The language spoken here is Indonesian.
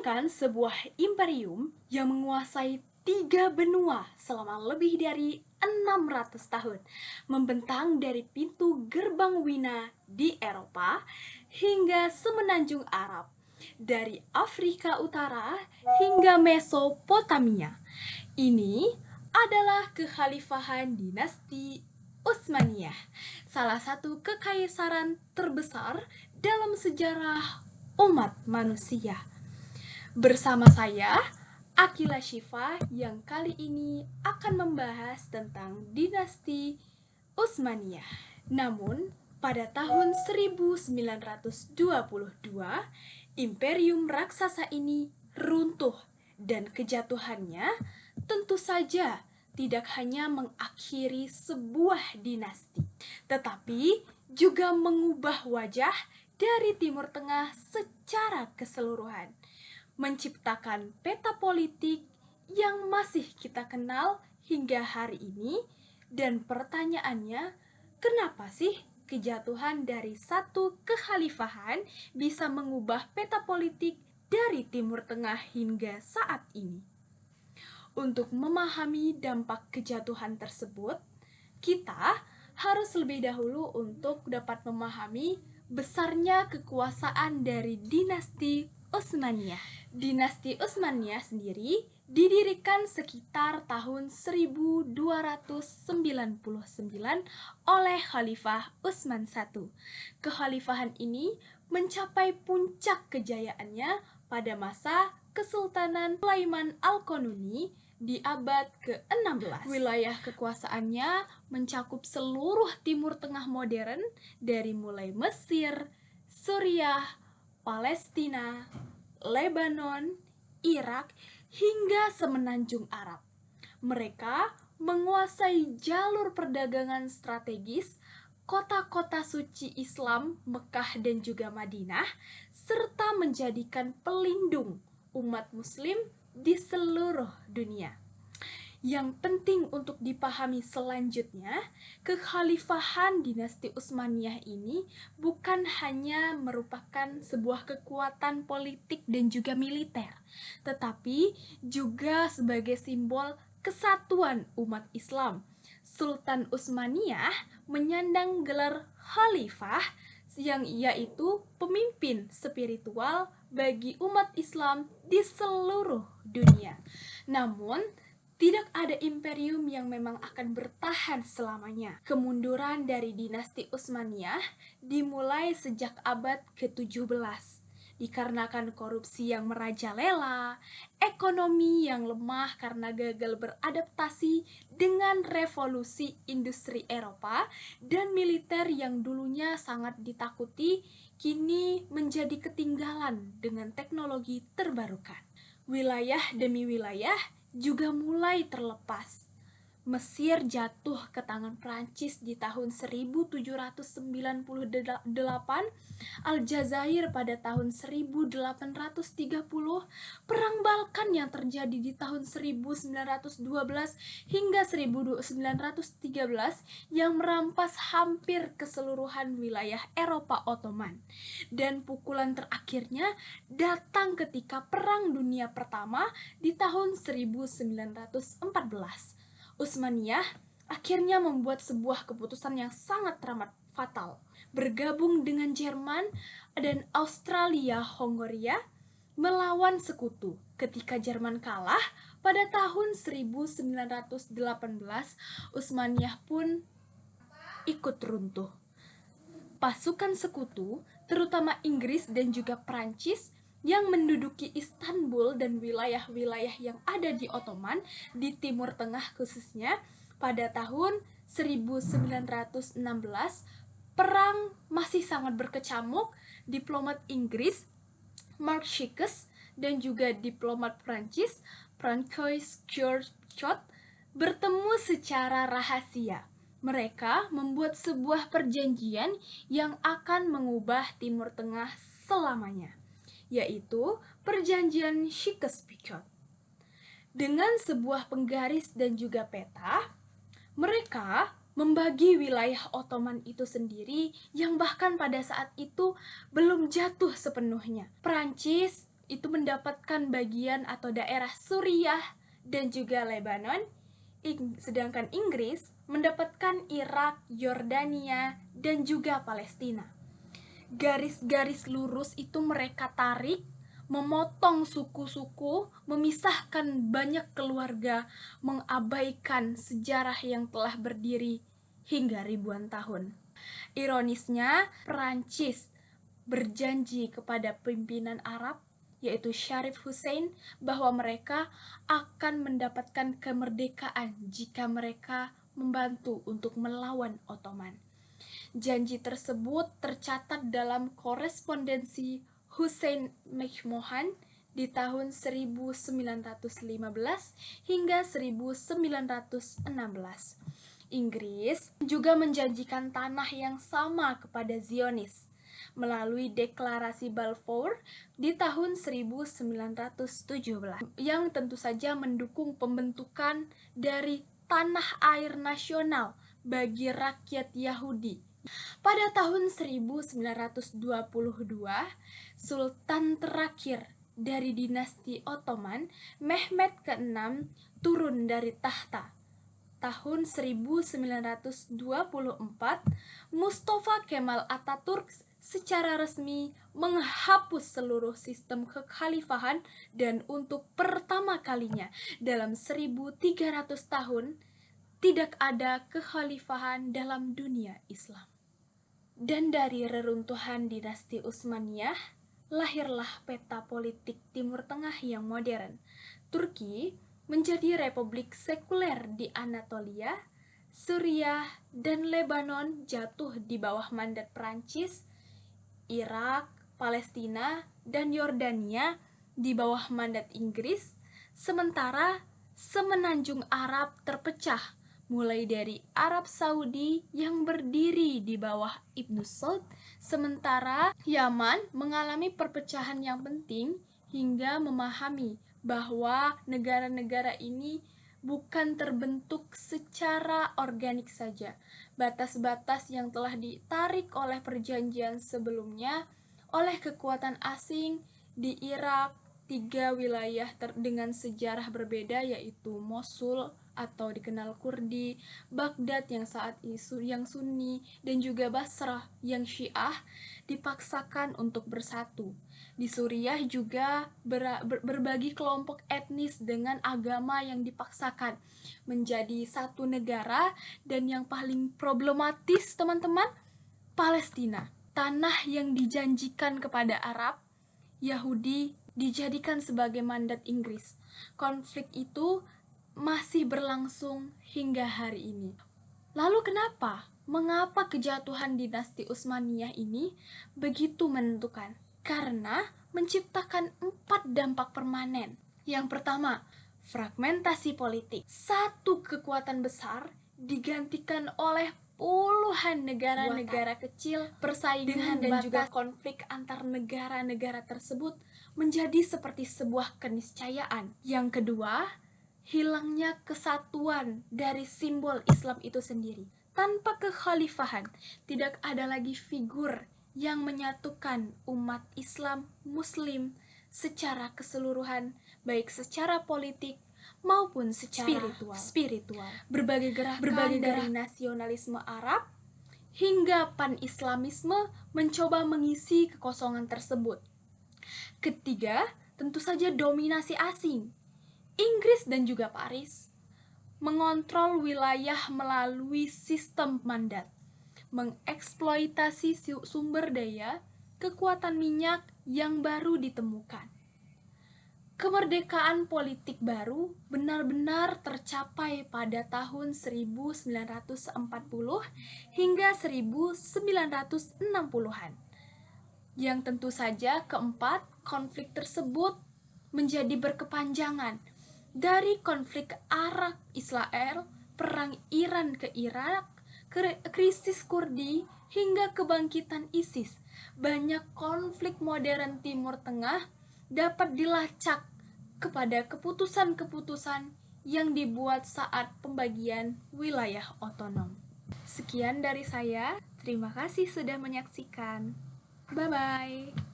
Bayangkan sebuah imperium yang menguasai 3 benua selama lebih dari 600 tahun, membentang dari pintu gerbang Wina di Eropa hingga semenanjung Arab, dari Afrika Utara hingga Mesopotamia. Ini adalah kekhalifahan dinasti Utsmaniyah, salah satu kekaisaran terbesar dalam sejarah umat manusia. Bersama saya, Akila Syifa, yang kali ini akan membahas tentang dinasti Utsmaniyah. Namun, pada tahun 1922, imperium raksasa ini runtuh dan kejatuhannya tentu saja tidak hanya mengakhiri sebuah dinasti, tetapi juga mengubah wajah dari Timur Tengah secara keseluruhan, menciptakan peta politik yang masih kita kenal hingga hari ini. Dan pertanyaannya, kenapa sih kejatuhan dari satu kekhalifahan bisa mengubah peta politik dari Timur Tengah hingga saat ini? Untuk memahami dampak kejatuhan tersebut, kita harus lebih dahulu untuk dapat memahami besarnya kekuasaan dari dinasti Utsmaniyah. Dinasti Utsmaniyah sendiri didirikan sekitar tahun 1299 oleh Khalifah Utsman I. Kekhalifahan ini mencapai puncak kejayaannya pada masa Kesultanan Sulaiman Al-Qanuni di abad ke-16. Wilayah kekuasaannya mencakup seluruh Timur Tengah modern, dari mulai Mesir, Suriah, Palestina, Lebanon, Irak, hingga semenanjung Arab. Mereka menguasai jalur perdagangan strategis, kota-kota suci Islam, Mekah dan juga Madinah, serta menjadikan pelindung umat Muslim di seluruh dunia. Yang penting untuk dipahami selanjutnya, kekhalifahan dinasti Utsmaniyah ini bukan hanya merupakan sebuah kekuatan politik dan juga militer, tetapi juga sebagai simbol kesatuan umat Islam. Sultan Utsmaniyah menyandang gelar khalifah, yang yaitu pemimpin spiritual bagi umat Islam di seluruh dunia. Namun, tidak ada imperium yang memang akan bertahan selamanya. Kemunduran dari dinasti Utsmaniyah dimulai sejak abad ke-17, dikarenakan korupsi yang merajalela, ekonomi yang lemah karena gagal beradaptasi dengan revolusi industri Eropa, dan militer yang dulunya sangat ditakuti kini menjadi ketinggalan dengan teknologi terbarukan. Wilayah demi wilayah juga mulai terlepas. Mesir jatuh ke tangan Prancis di tahun 1798, Aljazair pada tahun 1830, Perang Balkan yang terjadi di tahun 1912 hingga 1913 yang merampas hampir keseluruhan wilayah Eropa Ottoman. Dan pukulan terakhirnya datang ketika Perang Dunia Pertama di tahun 1914. Utsmaniyah akhirnya membuat sebuah keputusan yang sangat teramat fatal, bergabung dengan Jerman dan Austria-Hongaria melawan sekutu. Ketika Jerman kalah pada tahun 1918, Utsmaniyah pun ikut runtuh. Pasukan sekutu, terutama Inggris dan juga Prancis, yang menduduki Istanbul dan wilayah-wilayah yang ada di Ottoman di Timur Tengah khususnya pada tahun 1916, perang masih sangat berkecamuk. Diplomat Inggris Mark Sykes dan juga diplomat Prancis Francois Curchod bertemu secara rahasia. Mereka membuat sebuah perjanjian yang akan mengubah Timur Tengah selamanya, yaitu Perjanjian Sykes-Picot. Dengan sebuah penggaris dan juga peta, mereka membagi wilayah Ottoman itu sendiri yang bahkan pada saat itu belum jatuh sepenuhnya. Prancis itu mendapatkan bagian atau daerah Suriah dan juga Lebanon, sedangkan Inggris mendapatkan Irak, Yordania, dan juga Palestina. Garis-garis lurus itu mereka tarik, memotong suku-suku, memisahkan banyak keluarga, mengabaikan sejarah yang telah berdiri hingga ribuan tahun. Ironisnya, Perancis berjanji kepada pimpinan Arab, yaitu Sharif Hussein, bahwa mereka akan mendapatkan kemerdekaan jika mereka membantu untuk melawan Ottoman. Janji tersebut tercatat dalam korespondensi Hussein McMahon di tahun 1915 hingga 1916. Inggris juga menjanjikan tanah yang sama kepada Zionis melalui deklarasi Balfour di tahun 1917 yang tentu saja mendukung pembentukan dari tanah air nasional bagi rakyat Yahudi. Pada tahun 1922, Sultan terakhir dari dinasti Ottoman, Mehmed ke-6, turun dari tahta. Tahun 1924, Mustafa Kemal Atatürk secara resmi menghapus seluruh sistem kekhalifahan dan untuk pertama kalinya dalam 1300 tahun tidak ada kekhalifahan dalam dunia Islam. Dan dari reruntuhan dinasti Utsmaniyah, lahirlah peta politik Timur Tengah yang modern. Turki menjadi republik sekuler di Anatolia, Suriah dan Lebanon jatuh di bawah mandat Prancis, Irak, Palestina, dan Yordania di bawah mandat Inggris, sementara semenanjung Arab terpecah, mulai dari Arab Saudi yang berdiri di bawah Ibnu Saud, sementara Yaman mengalami perpecahan yang penting hingga memahami bahwa negara-negara ini bukan terbentuk secara organik saja. Batas-batas yang telah ditarik oleh perjanjian sebelumnya oleh kekuatan asing di Irak, 3 wilayah dengan sejarah berbeda, yaitu Mosul atau dikenal Kurdi, Baghdad yang saat ini yang Sunni, dan juga Basrah yang Syiah dipaksakan untuk bersatu. Di Suriah juga berbagi kelompok etnis dengan agama yang dipaksakan menjadi satu negara, dan yang paling problematis teman-teman, Palestina, tanah yang dijanjikan kepada Arab, Yahudi dijadikan sebagai mandat Inggris. Konflik itu masih berlangsung hingga hari ini. Lalu mengapa kejatuhan dinasti Utsmaniyah ini begitu menentukan? Karena menciptakan 4 dampak permanen. Yang pertama, fragmentasi politik. Satu kekuatan besar digantikan oleh puluhan negara-negara kecil. Persaingan dan juga konflik antar negara-negara tersebut menjadi seperti sebuah keniscayaan. Yang kedua, hilangnya kesatuan dari simbol Islam itu sendiri. Tanpa kekhalifahan, tidak ada lagi figur yang menyatukan umat Islam Muslim secara keseluruhan, baik secara politik maupun secara spiritual. Berbagai gerakan dari nasionalisme Arab hingga pan-Islamisme mencoba mengisi kekosongan tersebut. Ketiga, tentu saja dominasi asing. Inggris dan juga Paris mengontrol wilayah melalui sistem mandat, mengeksploitasi sumber daya, kekuatan minyak yang baru ditemukan. Kemerdekaan politik baru benar-benar tercapai pada tahun 1940 hingga 1960-an. Yang tentu saja keempat, konflik tersebut menjadi berkepanjangan. Dari konflik Arab-Israel, perang Iran ke Irak, krisis Kurdi, hingga kebangkitan ISIS, banyak konflik modern Timur Tengah dapat dilacak kepada keputusan-keputusan yang dibuat saat pembagian wilayah otonom. Sekian dari saya, terima kasih sudah menyaksikan. Bye-bye.